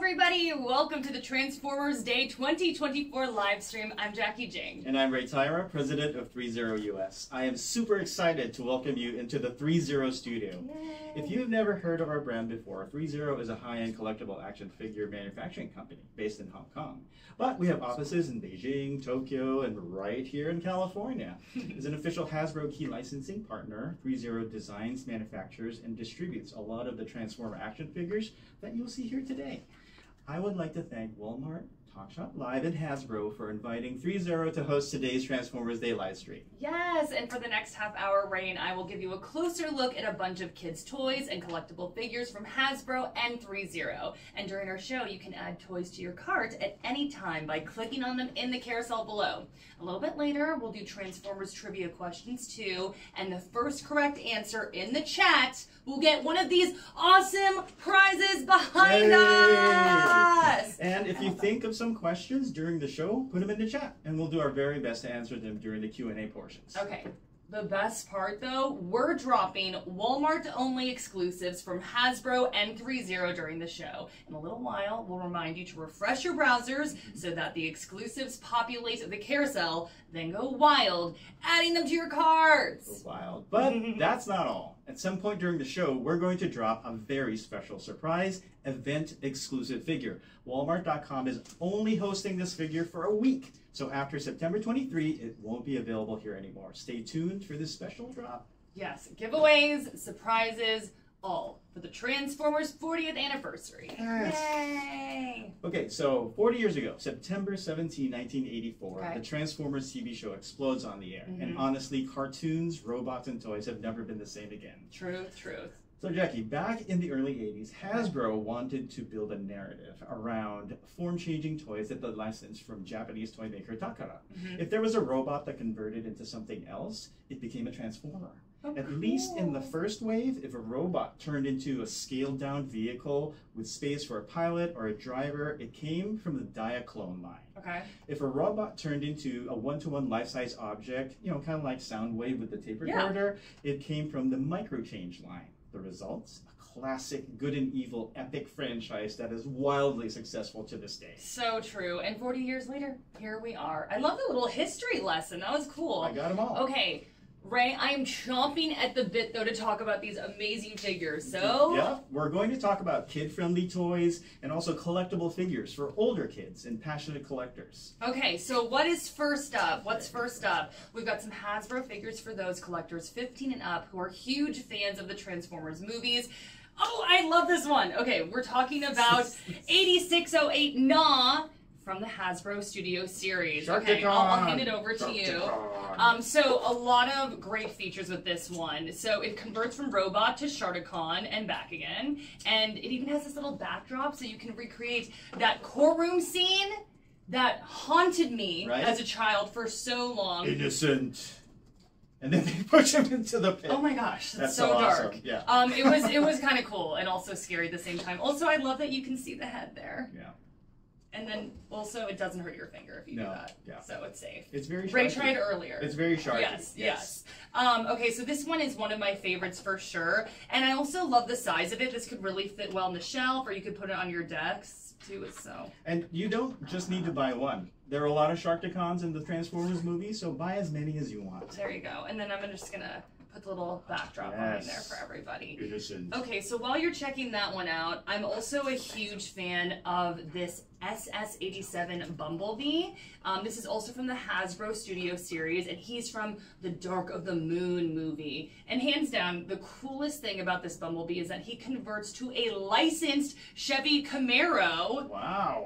everybody! Welcome to the Transformers Day 2024 live stream. I'm Jackie Jing. And I'm Ray Tyra, president of 30US. I am super excited to welcome you into the 30 studio. Yay. If you've never heard of our brand before, 30 is a high-end collectible action figure manufacturing company based in Hong Kong. But we have offices in Beijing, Tokyo, and right here in California. As an official Hasbro key licensing partner, 30 designs, manufactures, and distributes a lot of the Transformer action figures that you'll see here today. I would like to thank Walmart, Talkshop Live, and Hasbro for inviting 30 to host today's Transformers Day live stream. Yes, and for the next half hour, Ray and I will give you a closer look at a bunch of kids' toys and collectible figures from Hasbro and 30. And during our show, you can add toys to your cart at any time by clicking on them in the carousel below. A little bit later, we'll do Transformers trivia questions too, and the first correct answer in the chat will get one of these awesome prizes behind us! And if you think of some questions during the show, put them in the chat, and we'll do our very best to answer them during the Q&A portions. Okay. The best part, though, we're dropping Walmart-only exclusives from Hasbro and 30 during the show. In a little while, we'll remind you to refresh your browsers so that the exclusives populate the carousel, then go wild, adding them to your carts. Go wild. But that's not all. At some point during the show, we're going to drop a very special surprise event-exclusive figure. Walmart.com is only hosting this figure for a week. So after September 23, it won't be available here anymore. Stay tuned for this special drop. Yes, giveaways, surprises, all for the Transformers 40th anniversary. Yes. Yay! Okay, so 40 years ago, September 17, 1984, Okay. the Transformers TV show explodes on the air. And honestly, cartoons, robots, and toys have never been the same again. Truth, truth. So Jackie, back in the early 80s, Hasbro wanted to build a narrative around form-changing toys that they licensed from Japanese toy maker Takara. If there was a robot that converted into something else, it became a Transformer. Oh, At cool. least in the first wave, if a robot turned into a scaled-down vehicle with space for a pilot or a driver, it came from the Diaclone line. Okay. If a robot turned into a one-to-one life-size object, you know, kind of like Soundwave with the tape recorder, it came from the Microchange line. The results? A classic good and evil epic franchise that is wildly successful to this day. So true. And 40 years later, here we are. I love the little history lesson. That was cool. I got them all. Okay, Ray, I am chomping at the bit, though, to talk about these amazing figures. So... Yeah, we're going to talk about kid-friendly toys and also collectible figures for older kids and passionate collectors. Okay, so what is first up? What's first up? We've got some Hasbro figures for those collectors 15 and up who are huge fans of the Transformers movies. Oh, I love this one. Okay, we're talking about 8608 Nah from the Hasbro Studio series. Okay, I'll hand it over to you. So a lot of great features with this one. So it converts from robot to Sharkticon and back again. And it even has this little backdrop so you can recreate that courtroom scene that haunted me as a child for so long. Innocent. And then they push him into the pit. Oh my gosh, that's so dark. Awesome. Yeah. It was kind of cool and also scary at the same time. Also, I love that you can see the head there. Yeah. And then also it doesn't hurt your finger if you do that. Yeah. So it's safe. It's very sharp. Ray tried earlier. It's very sharp. Yes. Okay, so this one is one of my favorites for sure. And I also love the size of it. This could really fit well on the shelf, or you could put it on your decks too. So. And you don't just need to buy one. There are a lot of Sharkticons in the Transformers movie, so buy as many as you want. There you go. And then I'm just gonna put the little backdrop on in there for everybody. Innocent. Okay, so while you're checking that one out, I'm also a huge fan of this SS-87 Bumblebee. This is also from the Hasbro Studio series, and he's from the Dark of the Moon movie. And hands down, the coolest thing about this Bumblebee is that he converts to a licensed Chevy Camaro. Wow.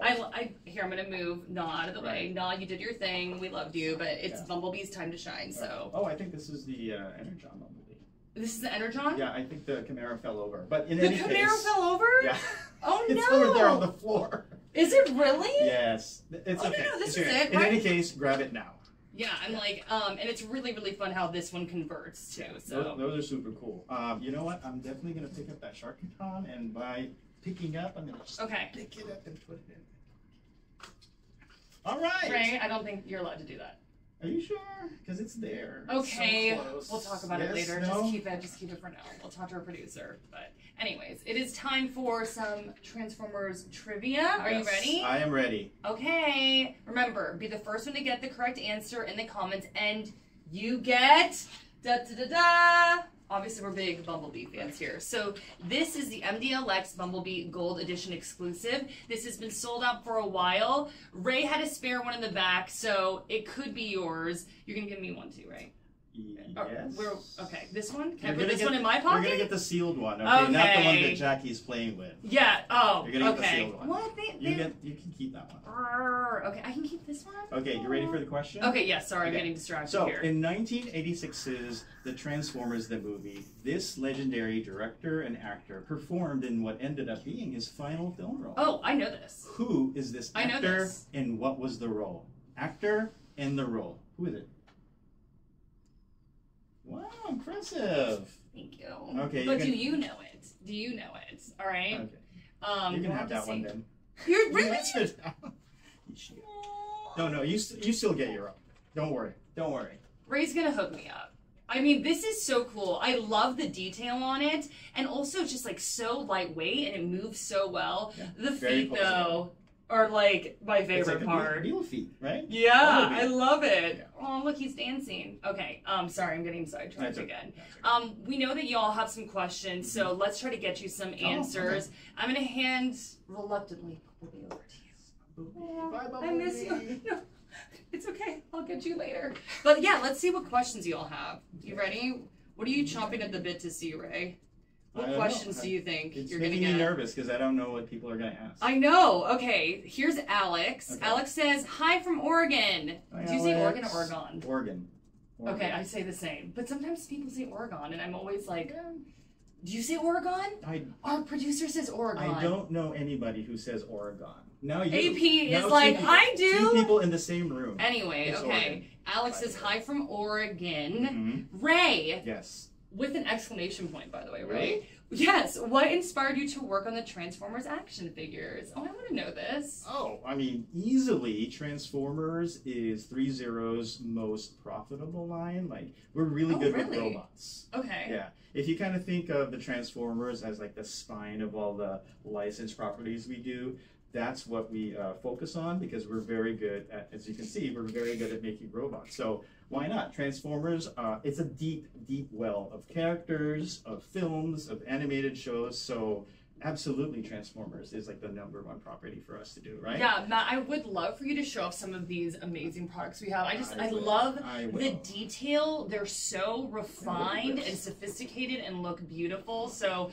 Here, I'm gonna move Nah out of the way. Nah, you did your thing. We loved you, but it's Bumblebee's time to shine, so. Oh, I think this is the Energon Bumblebee. This is the Energon? Yeah, I think the Camaro fell over. But in the any case... The Camaro fell over? Yeah. Oh, no. It's over there on the floor. Is it really? Yes. It's okay. No, this is okay. it, In right? any case, grab it now. Yeah, I'm like, and it's really, really fun how this one converts too. So Those are super cool. You know what? I'm definitely going to pick up that Sharkticon, and by picking up, I'm going to just pick it up and put it in. All right. Ray, I don't think you're allowed to do that. Are you sure? Because it's there. Okay, It's so close. we'll talk about it Yes, later. no? Just keep it for now. We'll talk to our producer. But anyways, it is time for some Transformers trivia. Are you Yes, ready? I am ready. Okay. Remember, be the first one to get the correct answer in the comments, and you get da da da da. Obviously, we're big Bumblebee fans here. So this is the MDLX Bumblebee Gold Edition exclusive. This has been sold out for a while. Ray had a spare one in the back, so it could be yours. You're gonna give me one too, right? Yes. Okay, this one? Can I You're put gonna this get- one in my pocket? You're gonna get the sealed one, okay? Not the one Okay. that Jackie's playing with. Yeah. Oh. You're gonna get the okay. sealed one. What? You can keep that one. Okay, I can keep this one. Okay, you ready for the question? Okay. Yeah. Sorry, I'm Okay. getting distracted So, here. in 1986's The Transformers the movie, this legendary director and actor performed in what ended up being his final film role. Oh, I know this. Who is this I know actor this. and what was the role? Actor and the role. Who is it? Wow, impressive. Thank you. Okay, But you do can- you know it? Do you know it? All right. Okay. we'll You can have to that one see. then. You're You really. answered that one. You should. No, you still get your own. Don't worry. Don't worry. Ray's gonna hook me up. I mean, this is so cool. I love the detail on it, and also it's just like so lightweight and it moves so well. Yeah, The very feet though are like my It's favorite like a part. mule feet, right? Yeah, Bumblebee. I love it. Yeah. Oh, look, he's dancing. Okay, sorry, I'm getting sidetracked That's okay. again. That's okay. We know that you all have some questions, so let's try to get you some answers. okay. I'm gonna hand reluctantly Bumblebee over to you. Bye, I miss you. Bumblebee. No, it's okay. I'll get you later. But yeah, let's see what questions you all have. You ready? What are you chomping at the bit to see, Ray? I What don't questions know. do you think It's you're gonna making me get? nervous because I don't know what people are going to ask. I know. Okay, here's Alex. Okay. Alex says, "Hi from Oregon." Hi, Do you say Oregon Alex. or Oregon? Oregon. Okay, I say the same. But sometimes people say Oregon, and I'm always like, "Do you say Oregon?" Our producer says Oregon. I don't know anybody who says Oregon. Now you. AP now is two like, people- "I do." Two people in the same room. Anyway, It's okay. Oregon. Alex says, "Hi from Oregon." Mhm. Ray, Yes. with an exclamation point, by the way, Really? Ray. Yes. What inspired you to work on the Transformers action figures? Oh, I want to know this. Oh, I mean, easily Transformers is 3Zero's most profitable line. Like, we're really Oh, good with really? robots. Okay. Yeah. If you kind of think of the Transformers as like the spine of all the licensed properties we do, that's what we focus on because we're very good at, as you can see, we're very good at making robots. So why not? Transformers, it's a deep, deep well of characters, of films, of animated shows. So absolutely Transformers is like the #1 property for us to do, right? Yeah, Matt, I would love for you to show off some of these amazing products we have. I will. love I the will. detail. They're so refined and sophisticated and look beautiful. So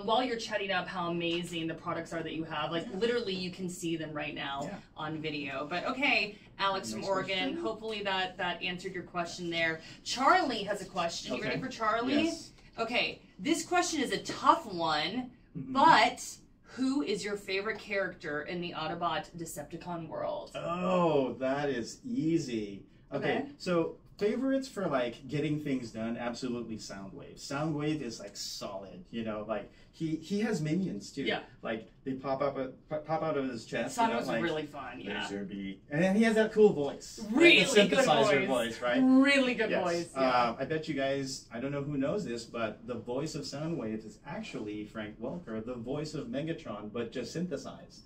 while you're chatting up how amazing the products are that you have, like literally you can see them right now Yeah. on video. But okay, Alex from Next Oregon, question. hopefully that answered your question there. Charlie has a question. You Okay. ready for Charlie? Yes. Okay, this question is a tough one. Mhm. But who is your favorite character in the Autobot Decepticon world? Oh, that is easy. Okay, Okay. so favorites for like getting things done, absolutely Soundwave. Soundwave is like solid, you know, like he has minions too. Yeah. Like they pop out of his chest. Sun you know, was like, really fun, yeah. Laser beam. And he has that cool voice. right? Really The good synthesizer voice. right? Really good Yes. voice. Yeah. I bet you guys, I don't know who knows this, but the voice of Soundwave is actually Frank Welker, the voice of Megatron, but just synthesized.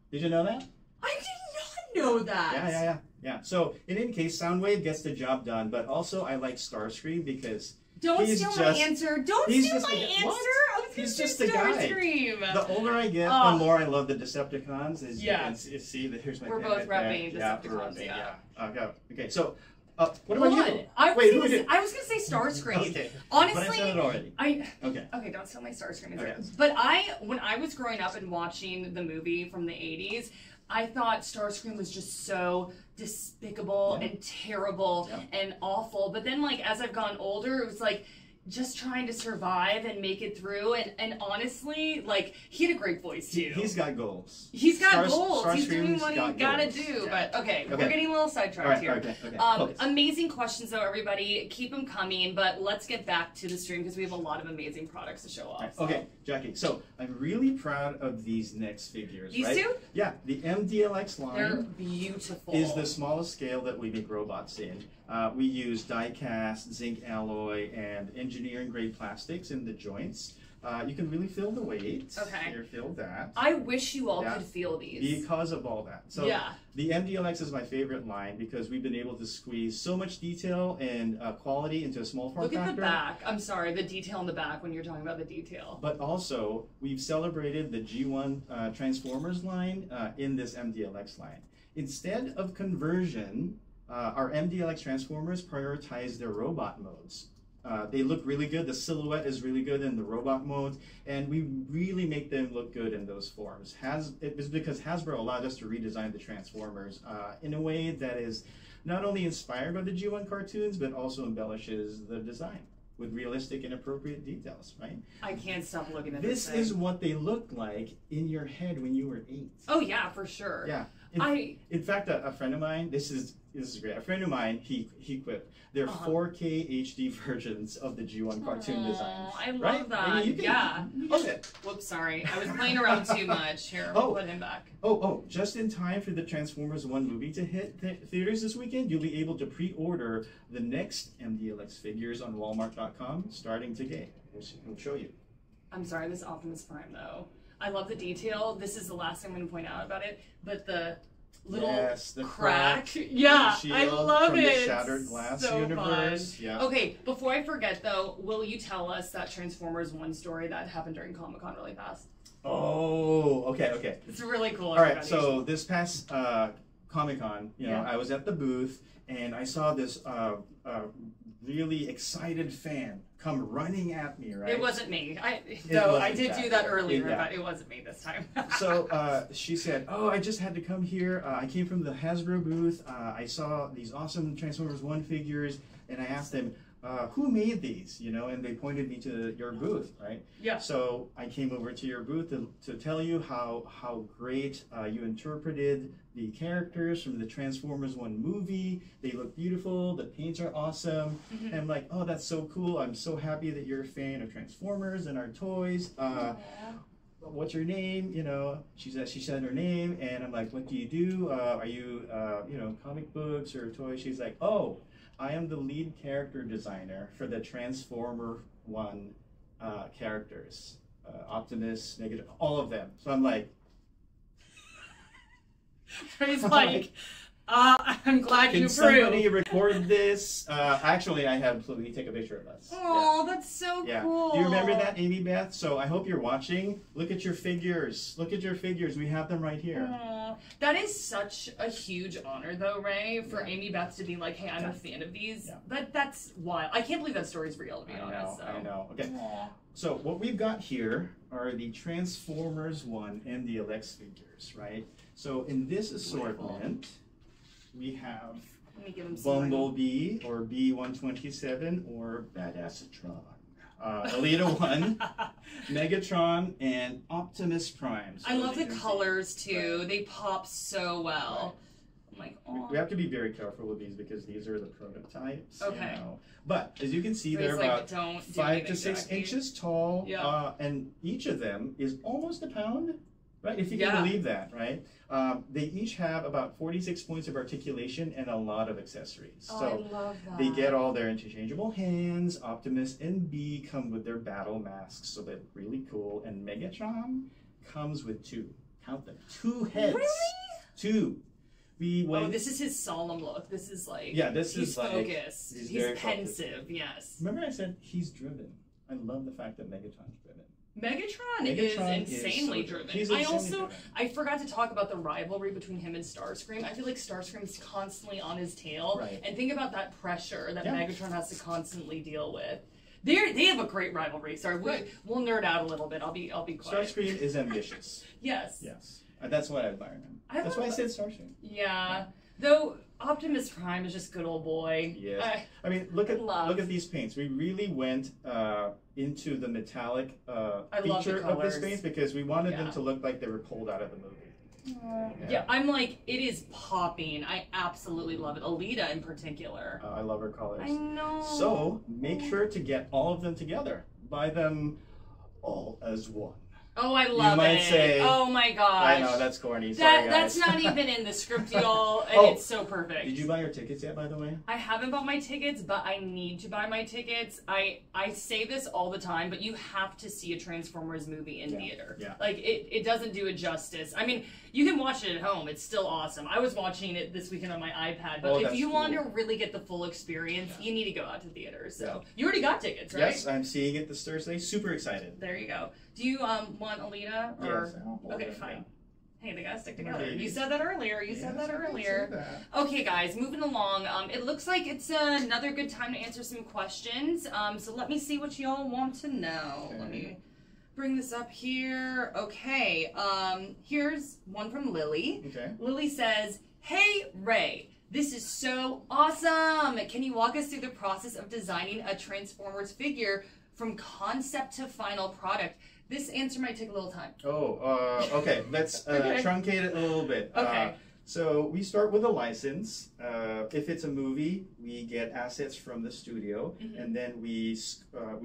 Did you know that? I did not know that. Yeah. So in any case, Soundwave gets the job done, but also I like Starscream because Don't He's steal my just- answer. Don't he's steal just my a guy. answer. What? I was gonna He's say just a guy. Starscream. the older I get, Oh. the more I love the Decepticons. As Yeah. you can see, here's my We're pen both right there. repping Yeah, Decepticons, we're repping, yeah. Okay. So, what Hold about on. you? I was Wait, gonna who say, did? I was gonna say Starscream. Okay. Honestly, But I said it already. Okay. Okay, don't steal my Starscream answer. Okay. But when I was growing up and watching the movie from the 80s, I thought Starscream was just so despicable Yeah. and terrible Yeah. and awful. But then, like, as I've gotten older, it was like, just trying to survive and make it through. And honestly, like, he had a great voice too. He's got goals. He's got goals. He's doing Starscream's what got he gotta goals. do. Yeah. But okay, Okay. we're getting a little sidetracked here. Okay. Focus. Amazing questions though, everybody. Keep them coming. But let's get back to the stream because we have a lot of amazing products to show off. Right. So. Okay, Jackie. So I'm really proud of these next figures. These right? two? Yeah, the MDLX line. They're beautiful. Is the smallest scale that we make robots in. We use die-cast, zinc alloy, and engineering-grade plastics in the joints. You can really feel the weight. Okay. Here, feel that. I wish you all Yeah. could feel these. Because of all that. So yeah. the MDLX is my favorite line because we've been able to squeeze so much detail and quality into a small form Look factor. at the back. I'm sorry, the detail in the back when you're talking about the detail. But also, we've celebrated the G1 Transformers line in this MDLX line. Instead of conversion, our MDLX Transformers prioritize their robot modes. They look really good. The silhouette is really good in the robot mode, and we really make them look good in those forms. It was because Hasbro allowed us to redesign the Transformers in a way that is not only inspired by the G1 cartoons, but also embellishes the design with realistic and appropriate details, right? I can't stop looking at this This thing. is what they looked like in your head when you were 8. Oh yeah, for sure. Yeah. In fact, a friend of mine, this is great. A friend of mine, he quipped, they're 4K HD versions of the G1 cartoon designs. I love right? that. I mean, you can, yeah. Okay. Whoops, sorry. I was playing around too much. Here, Oh. put him back. Just in time for the Transformers 1 movie to hit theaters this weekend, you'll be able to pre-order the next MDLX figures on Walmart.com starting today. We'll show you. I'm sorry, this Optimus Prime though. I love the detail. This is the last thing I'm going to point out about it, but the little the crack. Yeah, I shield love from it. The Shattered Glass so universe. Fun. Yeah. Okay, before I forget though, will you tell us that Transformers 1 story that happened during Comic-Con really fast? Oh, okay. It's really cool. All right, so this past Comic-Con, Yeah. I was at the booth and I saw this really excited fan come running at me, right? It wasn't me. I wasn't did that. do that earlier, Yeah. but it wasn't me this time. So she said, "Oh, I just had to come here. I came from the Hasbro booth. I saw these awesome Transformers 1 figures, and I asked them, who made these? And they pointed me to your booth, right? Yeah. So I came over to your booth to tell you how great you interpreted the characters from the Transformers 1 movie. They look beautiful. The paints are awesome. And I'm like, oh, that's so cool. I'm so happy that you're a fan of Transformers and our toys. What's your name? She said her name, and I'm like, what do you do? Are you, comic books or toys? She's like, oh, I am the lead character designer for the Transformer 1 characters. Optimus, Megatron, all of them. So I'm like... He's like, I'm glad you Can somebody approved. record this? Actually, I have Pluty take a picture of us. Oh, that's so Yeah. cool. Do you remember that, Amy Beth? So I hope you're watching. Look at your figures. Look at your figures. We have them right here. Aw, that is such a huge honor, though, Ray, for Amy Beth to be like, "Hey, I'm a fan of these." Yeah. That's wild. I can't believe that story's real, to be honest. So. I know. Okay. Aw. So what we've got here are the Transformers 1 MDLX figures, right? So in this assortment, we have Let me give him some. Bumblebee, or B-127, or Badassatron. Alita 1, Megatron, and Optimus Prime. So I love the you can see- colors too. They pop so well. I'm like, oh. We have to be very careful with these because these are the prototypes. Okay. But as you can see, they're Ray's like, about don't do 5 anything, to 6 Jackie. inches tall, Yeah. and each of them is almost a pound, right? If you can Yeah. believe that, right? They each have about 46 points of articulation and a lot of accessories. Oh, So I love that. they get all their interchangeable hands. Optimus and B come with their battle masks, so they're really cool. And Megatron comes with 2. Count them. 2 heads. Really? 2. We went. Oh, this is his solemn look. This is like, This he's is like focused. he's He's very pensive. Yes. Remember I said he's driven. I love the fact that Megatron's driven. Megatron Megatron is is insanely so driven. He's I insanely also driven. I forgot to talk about the rivalry between him and Starscream. I feel like Starscream's constantly on his tail, Right. and think about that pressure that Yeah. Megatron has to constantly deal with. They have a great rivalry. Sorry, we'll nerd out a little bit. I'll be quiet. Starscream is ambitious. Yes. Yes. That's why I admire him. That's why I said Starscream. Yeah. Though Optimus Prime is just good old boy. Yes. I mean, look at these paints. We really went into the metallic feature of this paint because we wanted them to look like they were pulled out of the movie. Yeah, I'm like, it is popping. I absolutely love it. Alita in particular. I love her colors. I know. So make sure to get all of them together. Buy them all as one. Oh, I love it. You might say, oh my gosh. I know, that's corny. Sorry, that's not even in the script, y'all, and it's so perfect. Did you buy your tickets yet, by the way? I haven't bought my tickets, but I need to buy my tickets. I say this all the time, but you have to see a Transformers movie in theater. Yeah. Like, it doesn't do it justice. I mean, you can watch it at home. It's still awesome. I was watching it this weekend on my iPad, but if you want to really get the full experience, you need to go out to theaters. So, you already got tickets, right? Yes, I'm seeing it this Thursday. Super excited. There you go. Do you want Alita? Or... Yes, I want Alita. Okay, fine. Hey, they gotta stick together. You said that earlier. You said that earlier. Okay, guys, moving along. It looks like it's another good time to answer some questions. So let me see what y'all want to know. Okay. Let me bring this up here. Okay. Here's one from Lily. Okay. Lily says, "Hey, Ray. This is so awesome. Can you walk us through the process of designing a Transformers figure from concept to final product?" This answer might take a little time. Oh, okay. Let's truncate it a little bit. Okay. So we start with a license. If it's a movie, we get assets from the studio, and then we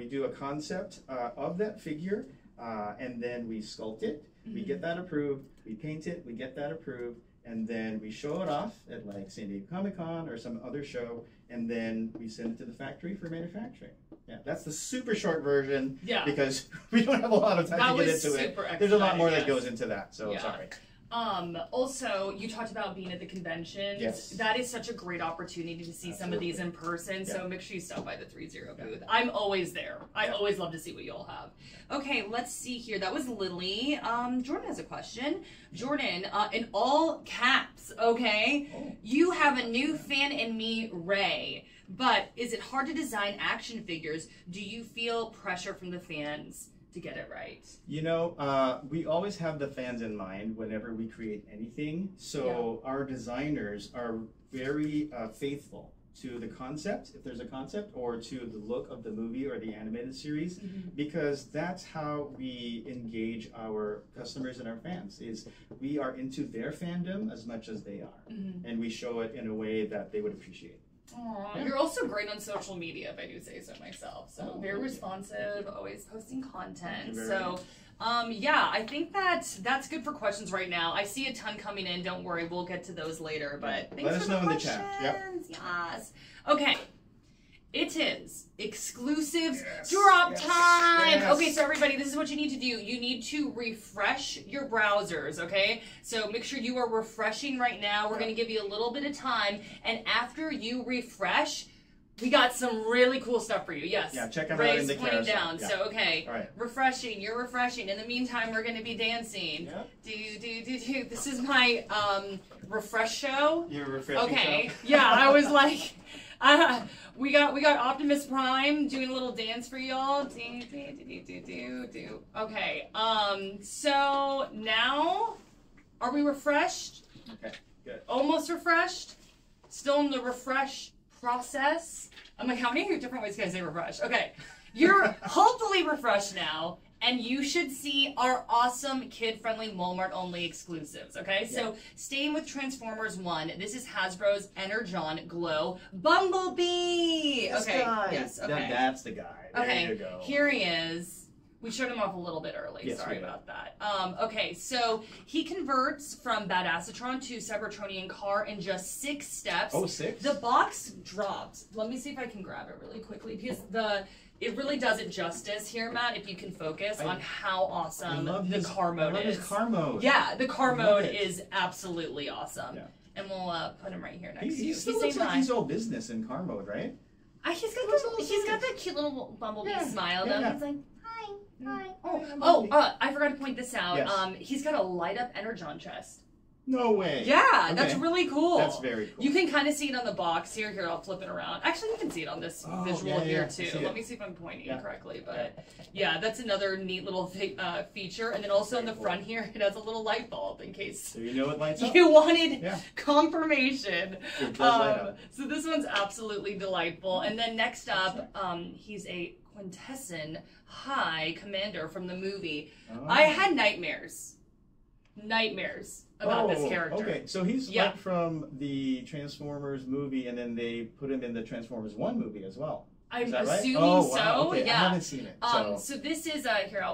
do a concept of that figure, and then we sculpt it. We get that approved. We paint it. We get that approved, and then we show it off at like San Diego Comic-Con or some other show, and then we send it to the factory for manufacturing. Yeah, that's the super short version. Yeah. Because we don't have a lot of time to get into it. There's a lot more that goes into that, so sorry. Also, you talked about being at the conventions. Yes. That is such a great opportunity to see some of these in person, so make sure you stop by the 3-0 booth. I'm always there. I always love to see what you all have. Okay, let's see here. That was Lily. Jordan has a question. Jordan, in all caps, okay? You have a new fan in me, Ray. But is it hard to design action figures? Do you feel pressure from the fans to get it right? You know, we always have the fans in mind whenever we create anything. So our designers are very faithful to the concept, if there's a concept, or to the look of the movie or the animated series, because that's how we engage our customers and our fans, is we are into their fandom as much as they are. And we show it in a way that they would appreciate. Aww. You're also great on social media, if I do say so myself. So very responsive, always posting content. So yeah, I think that's good for questions right now. I see a ton coming in. Don't worry, we'll get to those later. But thanks Let us for know the in questions. the chat. Yep. Yes. Okay. It is exclusives drop time. Yes. Okay, so everybody, this is what you need to do. You need to refresh your browsers, okay? So make sure you are refreshing right now. We're going to give you a little bit of time. And after you refresh, we got some really cool stuff for you. Yes. Yeah, check them Ray's out in the pointing carousel. down. So, okay. All right. Refreshing. You're refreshing. In the meantime, we're going to be dancing. Do. This is my refresh show. Your refreshing Okay. show? Yeah, I was like... we got Optimus Prime doing a little dance for y'all. Okay. So now, are we refreshed? Okay. Good. Almost refreshed. Still in the refresh process. I'm like, how many different ways can I say refresh? Okay. You're hopefully refreshed now. And you should see our awesome kid-friendly Walmart-only exclusives, okay? So, staying with Transformers 1, this is Hasbro's Energon Glow Bumblebee! This guy. Yes, okay. That's the guy. There you go. Here he is. We showed him off a little bit early. Yes, Sorry about that. Okay, so he converts from Badassatron to Cybertronian car in just 6 steps. Oh, 6? The box drops. Let me see if I can grab it really quickly, because it really does it justice here, Matt, if you can focus on how awesome the car mode is. I love his car mode. Yeah, the car mode is absolutely awesome. Yeah. And we'll put him right here next to you. He still looks like he's all business in car mode, right? He's got that cute little bumblebee smile, though. He's like, hi. I forgot to point this out. Yes. He's got a light-up Energon chest. No way. Yeah, Okay. that's really cool. That's very cool. You can kind of see it on the box here. Here, I'll flip it around. Actually, you can see it on this visual here too. Let me see if I'm pointing correctly. But yeah, that's another neat little feature. And then also in the front here, it has a little light bulb in case So you know it lights up? you wanted confirmation. It does light up. So this one's absolutely delightful. And then next up, he's a Quintesson High Commander from the movie. Oh. I had nightmares about this character. Okay, so he's like from the Transformers movie, and then they put him in the Transformers 1 movie as well. I'm right? assuming wow. so. Okay. Yeah. I haven't seen it. So this is here.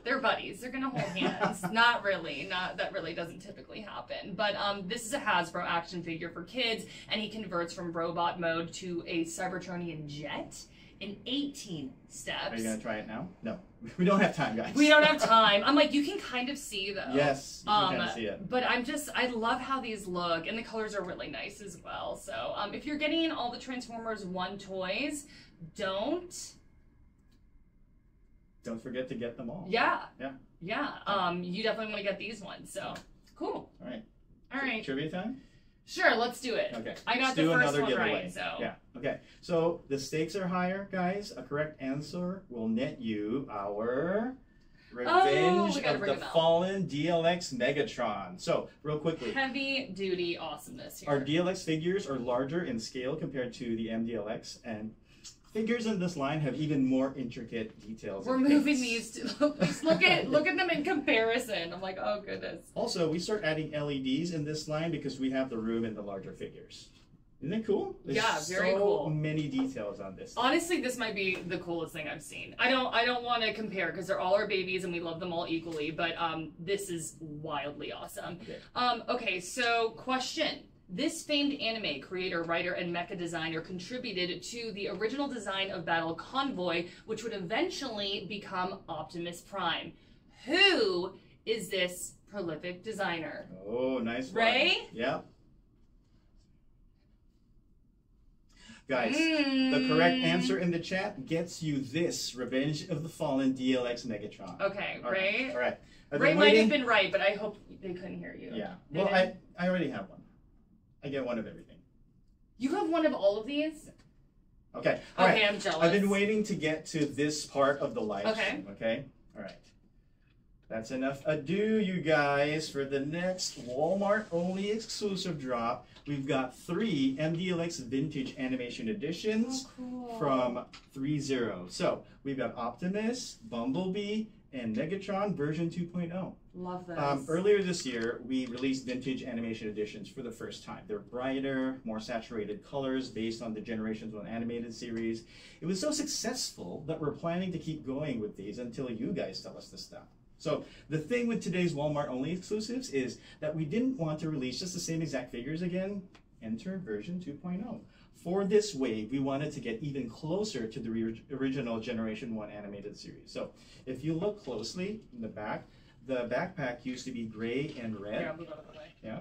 They're buddies. They're gonna hold hands. Not really. That really doesn't typically happen. But this is a Hasbro action figure for kids, and he converts from robot mode to a Cybertronian jet in 18 steps. Are you gonna try it now? No, we don't have time, guys. We don't have time. I'm like, you can kind of see though. Yes, you can kind of see it. But I love how these look, and the colors are really nice as well. So if you're getting all the Transformers 1 toys, don't forget to get them all. Yeah. Yeah. Yeah. You definitely want to get these ones. So cool. All right. All right. Trivia time? Sure, let's do it. Okay. I got let's the do first another one giveaway. right, so. Yeah. Okay. So the stakes are higher, guys. A correct answer will net you our Revenge of the Fallen DLX Megatron. So, real quickly. Heavy duty awesomeness here. Our DLX figures are larger in scale compared to the MDLX, and figures in this line have even more intricate details. We're moving these to just look at them in comparison. I'm like, oh goodness. Also, we start adding LEDs in this line because we have the room in the larger figures. Isn't it cool? There's very cool. So many details on this. Honestly, this might be the coolest thing I've seen. I don't want to compare because they're all our babies and we love them all equally, but this is wildly awesome. Okay, so question. This famed anime creator, writer, and mecha designer contributed to the original design of Battle Convoy, which would eventually become Optimus Prime. Who is this prolific designer? Oh, nice one. Ray? Yeah. Guys, the correct answer in the chat gets you this Revenge of the Fallen DLX Megatron. Okay, Ray. All right. Ray might have been right, but I hope they couldn't hear you. Yeah. Well, I already have one. I get one of everything. You have one of all of these? Okay. Okay, I'm jealous. I've been waiting to get to this part of the live stream. Okay. All right. That's enough ado, you guys. For the next Walmart only exclusive drop, we've got 3 MDLX Vintage Animation Editions from 3.0. So we've got Optimus, Bumblebee, and Megatron version 2.0. Love this. Earlier this year, we released vintage animation editions for the first time. They're brighter, more saturated colors based on the Generations 1 animated series. It was so successful that we're planning to keep going with these until you guys tell us to stop. So the thing with today's Walmart only exclusives is that we didn't want to release just the same exact figures again. Enter version 2.0. For this wave, we wanted to get even closer to the original Generation 1 animated series. So if you look closely in the back, the backpack used to be gray and red. Yeah.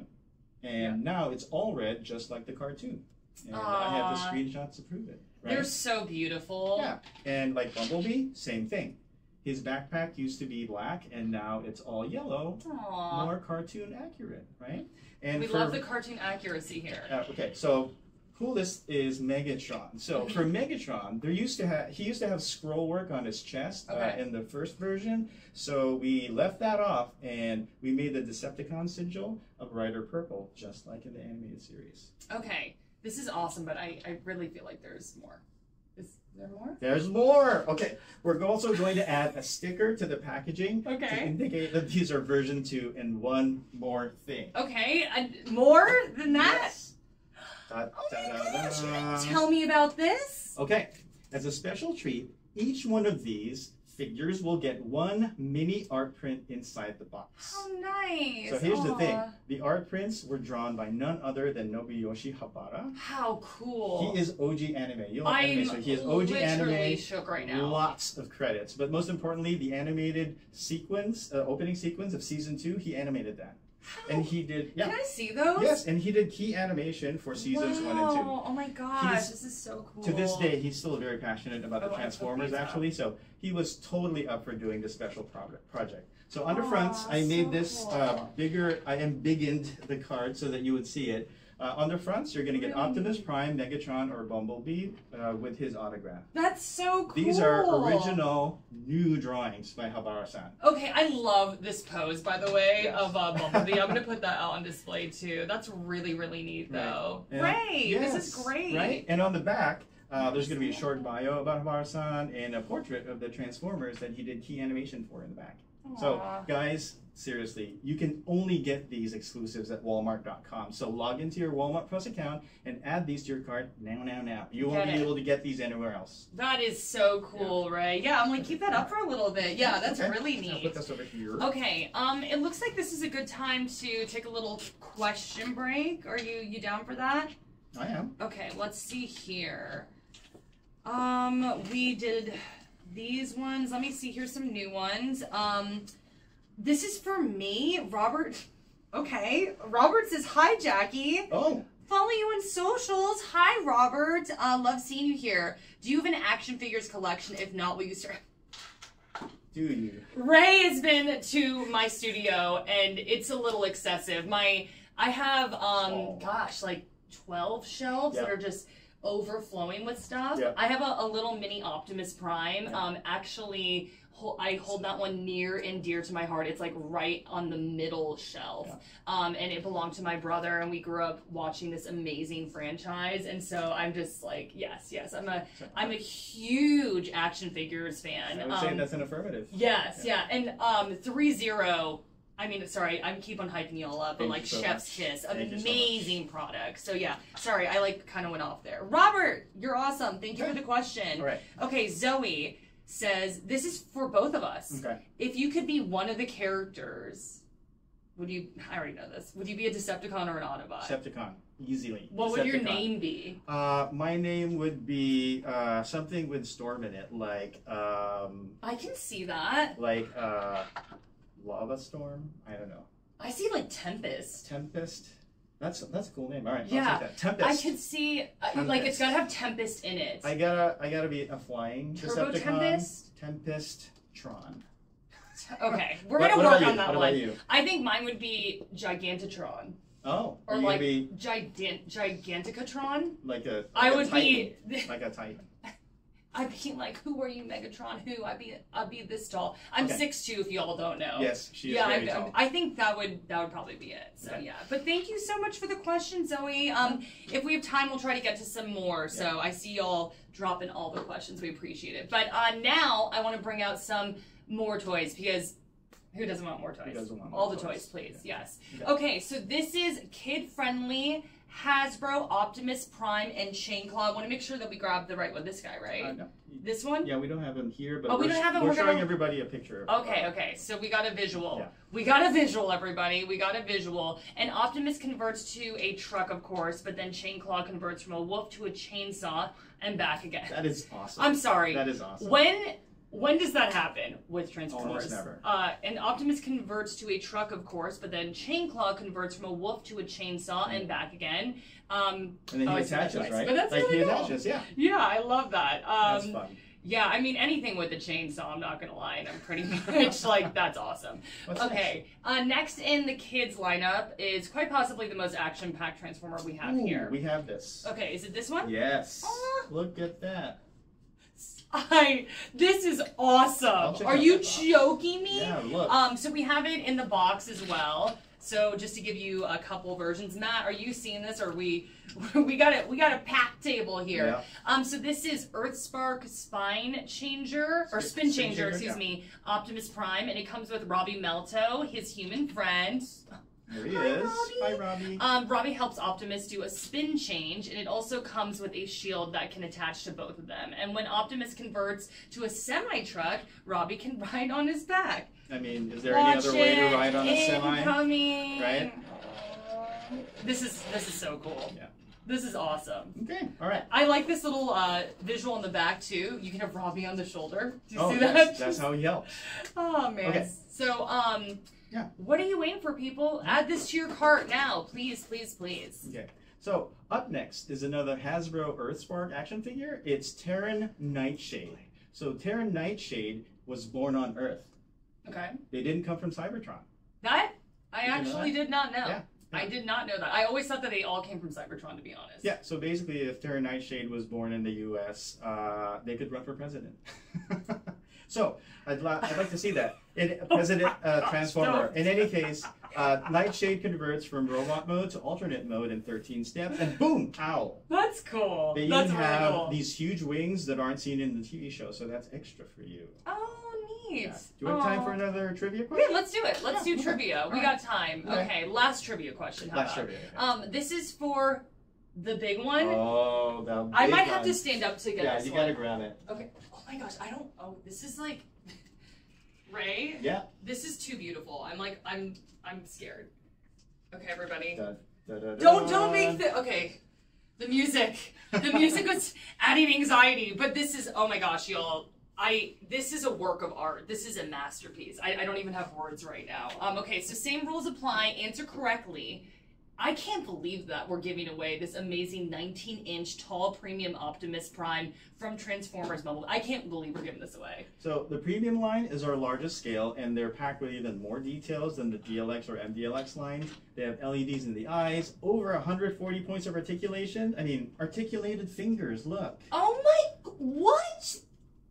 And now it's all red, just like the cartoon. And I have the screenshots to prove it. Right? They're so beautiful. Yeah. And like Bumblebee, same thing. His backpack used to be black, and now it's all yellow. Aww. More cartoon accurate, right? And we love the cartoon accuracy here. Okay, so coolest is Megatron. So for Megatron, he used to have scroll work on his chest in the first version. So we left that off, and we made the Decepticon sigil a brighter purple, just like in the animated series. Okay, this is awesome, but I really feel like there's more. Is there more? There's more. Okay, we're also going to add a sticker to the packaging to indicate that these are version 2 and one more thing. Okay, more than that? Yes. Da, oh da, my da, gosh, da. tell me about this. Okay, as a special treat, each one of these figures will get one mini art print inside the box. How nice. So here's the thing. The art prints were drawn by none other than Nobuyoshi Habara. How cool. He is OG anime. You like anime, so he is OG anime. Shook right now. Lots of credits. But most importantly, the animated sequence, opening sequence of season 2, he animated that. How? And he did, Can I see those? Yes, and he did key animation for seasons 1 and 2. Oh my gosh, this is so cool. To this day, he's still very passionate about the Transformers, actually. So he was totally up for doing this special project. So on the fronts, I made this bigger. I embiggened the card so that you would see it. On the fronts, you're going to get Optimus Prime, Megatron, or Bumblebee with his autograph. That's so cool. These are original new drawings by Habara-san. Okay, I love this pose, by the way, of Bumblebee. I'm going to put that out on display, too. That's really, really neat, though. Right. Yes, This is great. Right? And on the back, there's going to be a short bio about Habara-san and a portrait of the Transformers that he did key animation for in the back. Aww. So, guys, seriously, you can only get these exclusives at Walmart.com. So log into your Walmart Plus account and add these to your cart now. You won't be able to get these anywhere else. That is so cool, Ray. Yeah, I'm going to keep that up for a little bit. Yeah, that's really neat. I'll put this over here. Okay, it looks like this is a good time to take a little question break. Are you down for that? I am. Okay, let's see here. We did these ones. Let me see. Here's some new ones. This is for me, Robert. Okay, Robert says, "Hi, Jackie. Oh. Follow you on socials. Hi, Robert. Love seeing you here. Do you have an action figures collection? If not, will you start?" Do you? Ray has been to my studio, and it's a little excessive. I have, gosh, like 12 shelves that are just overflowing with stuff. I have a little mini Optimus Prime. Actually, I hold that one near and dear to my heart. It's like right on the middle shelf. And it belonged to my brother, and we grew up watching this amazing franchise. And so I'm just like, yes, I'm a huge action figures fan. I would say that's an affirmative. Yes, yeah. And 3-0, I mean, sorry, I keep on hyping you all up, but like Chef's Kiss, amazing product. So yeah, sorry, I like kind of went off there. Robert, you're awesome. Thank you for the question. All right. Okay, Zoe says, this is for both of us. Okay. If you could be one of the characters, would you, I already know this, would you be a Decepticon or an Autobot? Decepticon, easily. What would your name be? My name would be something with Storm in it, like... I can see that. Like, Lava Storm? I don't know. I see like Tempest. Tempest? That's a cool name. All right, yeah. I'll take that. Tempest. I could see like it's gotta have Tempest in it. I gotta be a flying Turbo Decepticon. Tempest? Tempest Tron. Okay, we're gonna work on that one. one. What about you? I think mine would be Gigantatron. Oh, or like Giganticatron. Like a. I would Titan. be like a Titan. I'd be like, who are you, Megatron? Who? I'd be this tall. I'm 6'2", if y'all don't know. Yes, she is very tall. I think that would probably be it. So yeah. But thank you so much for the question, Zoe. If we have time, we'll try to get to some more. So I see y'all dropping all the questions. We appreciate it. But now I want to bring out some more toys because who doesn't want more toys? Who doesn't want all more the toys, please. Yeah. Yes. Okay, so this is kid-friendly Hasbro, Optimus Prime, and Chain Claw. I want to make sure that we grab the right one. This guy, right? No. This one? Yeah, we don't have him here, but we don't have him. We're showing everybody a picture. Okay. So we got a visual. Yeah. We got a visual, everybody. We got a visual. And Optimus converts to a truck, of course, but then Chain Claw converts from a wolf to a chainsaw and back again. That is awesome. I'm sorry. That is awesome. When does that happen with Transformers? Almost never. And Optimus converts to a truck, of course, but then Chain Claw converts from a wolf to a chainsaw and back again. And then he attaches, right? But that's like really he cool. attaches, yeah. Yeah, I love that. That's fun. Yeah, I mean, anything with the chainsaw, I'm not going to lie, and I'm pretty much like, that's awesome. Okay, next in the kids lineup is quite possibly the most action-packed Transformer we have here. We have this. Okay, is it this one? Yes. Look at that. This is awesome. Are you joking me? Yeah, look. So we have it in the box as well. So just to give you a couple versions, Matt, are you seeing this? Or we got a packed table here. Yeah. So this is Earthspark Spine Changer or Spin Changer, excuse me, Optimus Prime, and it comes with Robbie Melto, his human friend. There he is. Hi, Robbie. Robbie helps Optimus do a spin change, and it also comes with a shield that can attach to both of them. And when Optimus converts to a semi-truck, Robbie can ride on his back. I mean, is there any other way to ride on a semi? Incoming. Right? This is so cool. Yeah. This is awesome. Okay, all right. I like this little visual on the back, too. You can have Robbie on the shoulder. Do you see yes, that? That's how he helps. Oh, man. Okay. So, yeah. What are you waiting for, people? Add this to your cart now. Please, please, please. Okay. So, up next is another Hasbro Earthspark action figure. It's Terran Nightshade. So Terra Nightshade was born on Earth. Okay. They didn't come from Cybertron. That I Did you know actually that? did not know. Yeah. I did not know that. I always thought that they all came from Cybertron, to be honest. Yeah, so basically, if Terra Nightshade was born in the U.S., they could run for president. So I'd like to see that. President Transformer. don't. In any case, Nightshade converts from robot mode to alternate mode in 13 steps, and boom, owl. That's cool. They That's even really have cool. these huge wings that aren't seen in the TV show, so that's extra for you. Oh, neat. Yeah. Do you have time for another trivia Yeah, question? let's do it. Let's Yeah, do okay. trivia. We All got time. Okay. Okay, last trivia question. How Last about? trivia. This is for the big one. Oh, the I big might have to one. stand up to get Yeah, this you one. gotta grab it. Okay. Oh my gosh, I don't. Oh, this is like. Ray, Yeah. this is too beautiful. I'm scared. Okay, everybody. Da, da, da, Don't make the. Okay, the music. The music was adding anxiety, but this is. Oh my gosh, y'all. This is a work of art. This is a masterpiece. I don't even have words right now. Okay, so same rules apply. Answer correctly. I can't believe that we're giving away this amazing 19-inch tall premium Optimus Prime from Transformers Bumblebee. I can't believe we're giving this away. So the premium line is our largest scale, and they're packed with even more details than the GLX or MDLX lines. They have LEDs in the eyes, over 140 points of articulation. I mean, articulated fingers, look. Oh my, what?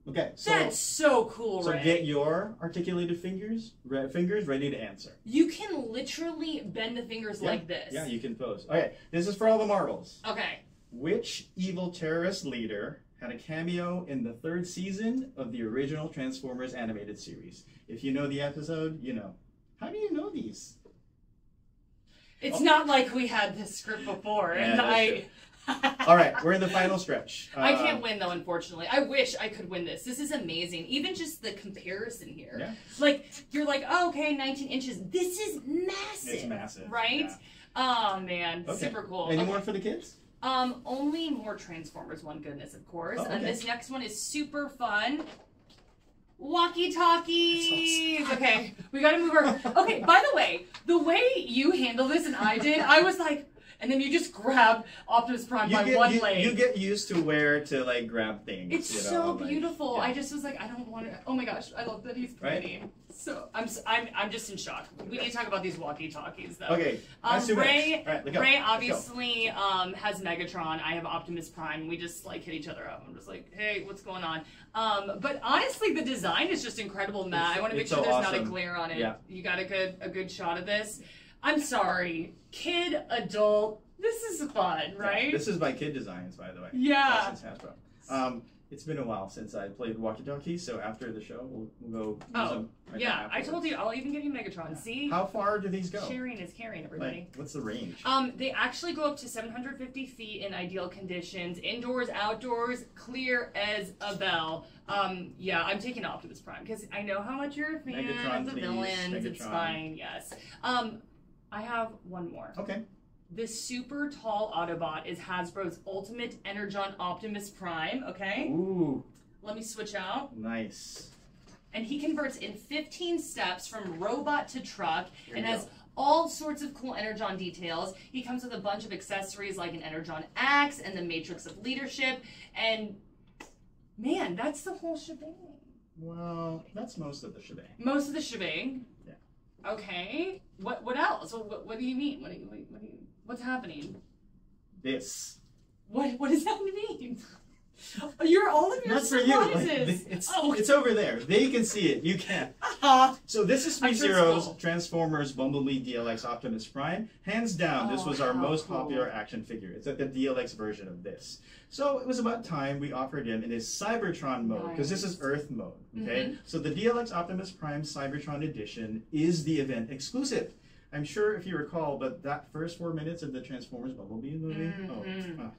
Okay, so, That's so cool, so Ray. get your articulated fingers ready to answer. You can literally bend the fingers like this. Yeah, you can pose. Okay, this is for all the marbles. Okay. Which evil terrorist leader had a cameo in the 3rd season of the original Transformers animated series? If you know the episode, you know. How do you know these? It's not like we had this script before, Yeah, and that's I... true. All right, we're in the final stretch. I can't win, though, unfortunately. I wish I could win this. This is amazing. Even just the comparison here. Yeah. Like, you're like, oh, okay, 19 inches. This is massive. It's massive. Right? Yeah. Oh, man. Okay. Super cool. Any Okay. more for the kids? Only more Transformers, one goodness, of course. Oh, okay. And this next one is super fun. Walkie-talkies. That's awesome. Okay, we gotta move our... Okay, by the way you handle this and I did, I was like... And then you just grab Optimus Prime by one leg. You get used to where to like grab things. It's you know, so like, beautiful. yeah. I just was like, I don't want to... Oh my gosh, I love that he's Right? pretty. So, I'm just in shock. We need to talk about these walkie-talkies, though. Okay, that's too Ray, much. All right, let's go. Ray Let's go. obviously has Megatron. I have Optimus Prime. We just like hit each other up. I'm just like, hey, what's going on? But honestly, the design is just incredible, Matt. I want to make it's sure so there's not a awesome. glare on it. Yeah. You got a good shot of this. I'm sorry, kid, adult. This is fun, right? Yeah, this is by Kid Designs, by the way. Yeah. Since Hasbro. It's been a while since I played walkie-talkie, so after the show, we'll go use them. Right Yeah, now I afterwards. told you. I'll even give you Megatron. See? How far do these go? Sharing is caring, everybody. Like, what's the range? They actually go up to 750 feet in ideal conditions, indoors, outdoors, clear as a bell. Yeah, I'm taking Optimus Prime because I know how much you're a fan Megatron, of the please. villains. It's Megatron. fine, yes. I have one more. Okay. This super tall Autobot is Hasbro's Ultimate Energon Optimus Prime, okay? Ooh, Let me switch out. nice. And he converts in 15 steps from robot to truck Here and you has go. all sorts of cool Energon details. He comes with a bunch of accessories like an Energon axe and the Matrix of Leadership. And man, that's the whole shebang. Well, that's most of the shebang. Most of the shebang. Yeah. Okay. What else? What do you mean? What's happening? This. What does that mean? You're all of your Not for you. Like, surprises. it's over there. They can see it. You can't. So this is I'm sure it's SpeedZero's cool. Transformers Bumblebee DLX Optimus Prime. Hands down, this Oh, was our how most cool. popular action figure. It's like the DLX version of this. So it was about time we offered him in his Cybertron mode, because this is Nice. Earth mode. Okay. Mhm. So the DLX Optimus Prime Cybertron edition is the event exclusive. I'm sure if you recall, but that first 4 minutes of the Transformers Bumblebee movie,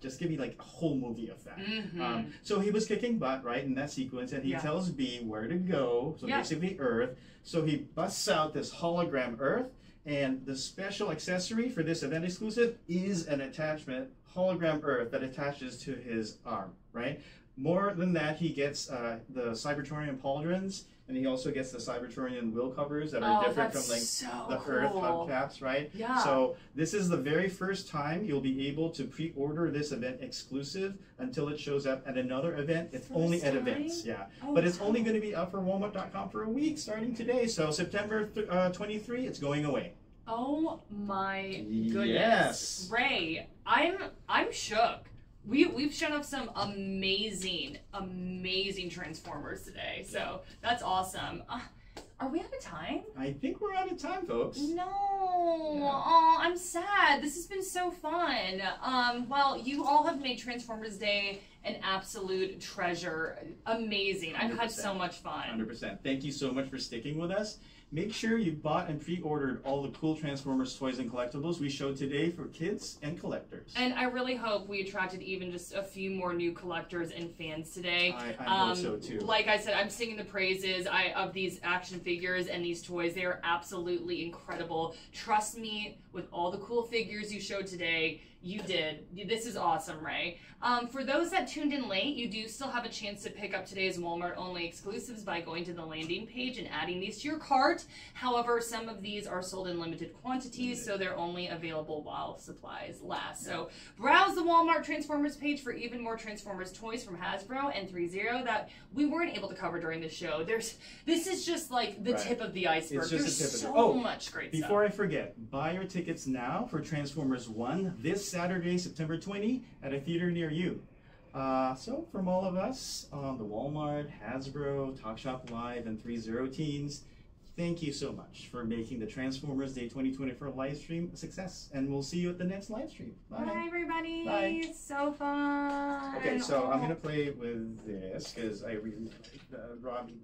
just give me like a whole movie of that. Mhm. So he was kicking butt, right, in that sequence, and he Yeah. tells B where to go, so Yeah. basically Earth. So he busts out this hologram Earth, and the special accessory for this event exclusive is an attachment, hologram Earth, that attaches to his arm, right? More than that, he gets the Cybertronian pauldrons, and he also gets the Cybertronian wheel covers that are different from like the Earth hubcaps, right? Yeah. So this is the very first time you'll be able to pre-order this event exclusive until it shows up at another event. It's only at events, yeah. Oh, but it's only going to be up for Walmart.com for a week starting today. So September 23, it's going away. Oh my goodness. Yes. Ray, I'm shook. We've shown off some amazing Transformers today. So that's awesome. Are we out of time? I think we're out of time, folks. No. Yeah. Oh, I'm sad. This has been so fun. Well, you all have made Transformers Day an absolute treasure. Amazing. 100%. I've had so much fun. 100%. Thank you so much for sticking with us. Make sure you bought and pre-ordered all the cool Transformers toys and collectibles we showed today for kids and collectors. And I really hope we attracted even just a few more new collectors and fans today. I hope so too. Like I said, I'm singing the praises of these action figures and these toys. They are absolutely incredible. Trust me, with all the cool figures you showed today, you did. This is awesome, Ray. For those that tuned in late, you do still have a chance to pick up today's Walmart-only exclusives by going to the landing page and adding these to your cart. However, some of these are sold in limited quantities, so they're only available while supplies last. So browse the Walmart Transformers page for even more Transformers toys from Hasbro and 3Zero that we weren't able to cover during the show. This is just like the tip of the iceberg. It's just There's the tip so much great stuff. Before I forget, buy your tickets now for Transformers 1 this Saturday, September 20, at a theater near you. So from all of us on the Walmart, Hasbro, Talkshop Live, and 3Zero teams, thank you so much for making the Transformers Day 2024 live stream a success. And we'll see you at the next live stream. Bye. Bye, everybody. Bye. So fun. Okay, so I'm going to play with this because I really like Robbie.